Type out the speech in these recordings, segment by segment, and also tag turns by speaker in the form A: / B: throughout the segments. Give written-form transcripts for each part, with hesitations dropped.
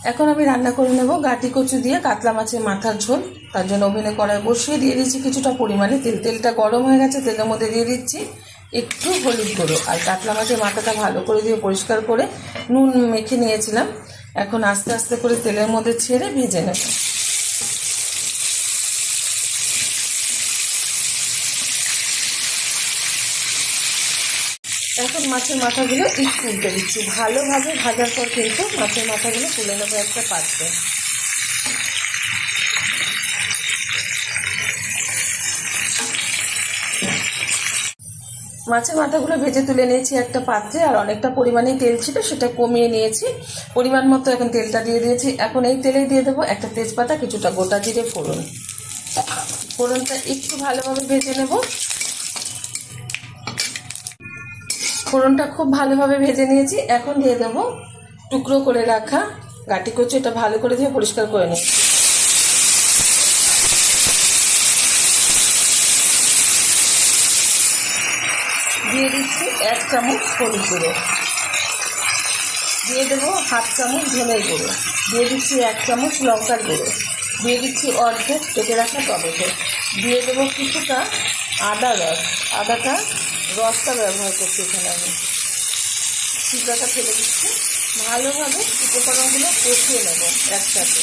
A: এখন আমি রান্না করে নেব গাটি কচু দিয়ে কাতলা মাছের মাথার ঝোল। তার জন্য ওভেনে কড়াই বসিয়ে দিয়ে দিচ্ছি কিছুটা পরিমাণে তেল। তেলটা গরম হয়ে গেছে, তেলের মধ্যে দিয়ে দিচ্ছি একটু হলুদ গুঁড়ো আর কাতলা মাছের মাথাটা ভালো করে দিয়ে পরিষ্কার করে নুন মেখে নিয়েছিলাম। এখন আস্তে আস্তে করে তেলের মধ্যে ছেড়ে ভেজে নেব। এখন মাছের মাথাগুলো একটু উল্টে দিচ্ছি। ভালোভাবে ভাজার পর কিন্তু মাছের মাথাগুলো তুলে নেবো একটা পাত্রে। মাছের মাথাগুলো ভেজে তুলে নিয়েছি একটা পাত্রে, আর অনেকটা পরিমাণে তেল ছিল সেটা কমিয়ে নিয়েছি। পরিমাণ মতো এখন তেলটা দিয়ে দিয়েছি। এখন এই তেলেই দিয়ে দেবো একটা তেজপাতা, কিছুটা গোটা জিরে ফোড়ন। ফোড়নটা একটু ভালোভাবে ভেজে নেব। ফোড়নটা খুব ভালোভাবে ভেজে নিয়েছি। এখন দিয়ে দেবো টুকরো করে রাখা গাটি কচু। এটা ভালো করে দিয়ে পরিষ্কার করে নিই। দিয়ে দিচ্ছি 1 চামচ হলুদ গুঁড়ো, দিয়ে দেবো হাফ চামচ ধনের গুঁড়ো, দিয়ে দিচ্ছি 1 চামচ লঙ্কার গুঁড়ো, দিয়ে দিচ্ছি অর্ধেক কেটে রাখা টমেটো, দিয়ে দেবো কিছুটা আদা রস। আদাটা রসটা ব্যবহার করছি এখানে আমি, ছিটাটা ফেলে দিচ্ছি। ভালোভাবে উপকরণগুলো কষিয়ে নেব একসাথে।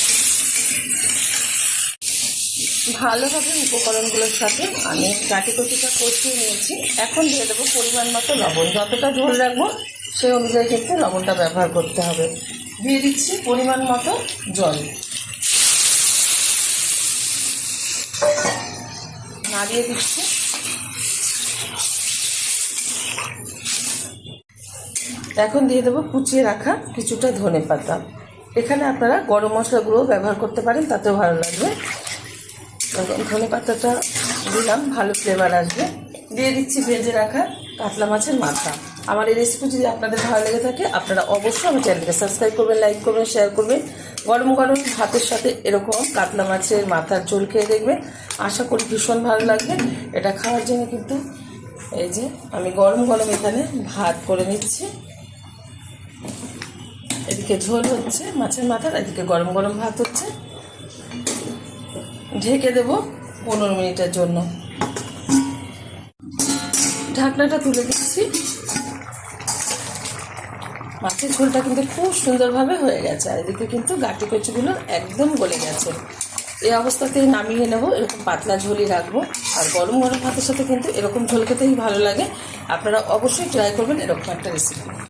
A: ভালোভাবে উপকরণগুলোর সাথে আমি গাটি কচুটা কষিয়ে নিয়েছি। এখন দিয়ে দেবো পরিমাণ মতো লবণ। যতটা ঝোল রাখবো সেই অনুযায়ী কিন্তু লবণটা ব্যবহার করতে হবে। দিয়ে দিচ্ছি পরিমাণ মতো জল, নাড়িয়ে দিচ্ছি। এখন দিয়ে দেবো কুচিয়ে রাখা কিছুটা ধনেপাতা। এখানে আপনারা গরম মশলা গুঁড়ো ব্যবহার করতে পারেন, তাতেও ভালো লাগবে। ধনেপাতাটা দিলাম, ভালো ফ্লেভার আসবে। দিয়ে দিচ্ছি ভেজে রাখা কাতলা মাছের মাথা। আমার এই রেসিপি যদি আপনাদের ভালো লেগে থাকে আপনারা অবশ্যই আমার চ্যানেলকে সাবস্ক্রাইব করবেন, লাইক করবেন, শেয়ার করবেন। গরম গরম ভাতের সাথে এরকম কাতলা মাছের মাথার ঝোল খেয়ে দেখবেন, আশা করি ভীষণ ভালো লাগবে। এটা খাওয়ার জন্য কিন্তু এই যে আমি গরম গরম এখানে ভাত করে নিচ্ছি। এদিকে ঝোল হচ্ছে মাছের মাথার, এদিকে গরম গরম ভাত হচ্ছে। ঢেকে দেবো 15 মিনিটের জন্য। ঢাকনাটা তুলে দিচ্ছি। মাছের ঝোলটা কিন্তু খুব সুন্দরভাবে হয়ে গেছে, আর এদিকে কিন্তু গাটি কচুগুলো একদম গলে গেছে। এই অবস্থাতেই নামিয়ে নেব। এরকম পাতলা ঝোলই রাখবো। আর গরম গরম ভাতের সাথে কিন্তু এরকম ঝোল খেতেই ভালো লাগে। আপনারা অবশ্যই ট্রাই করবেন এরকম একটা রেসিপি।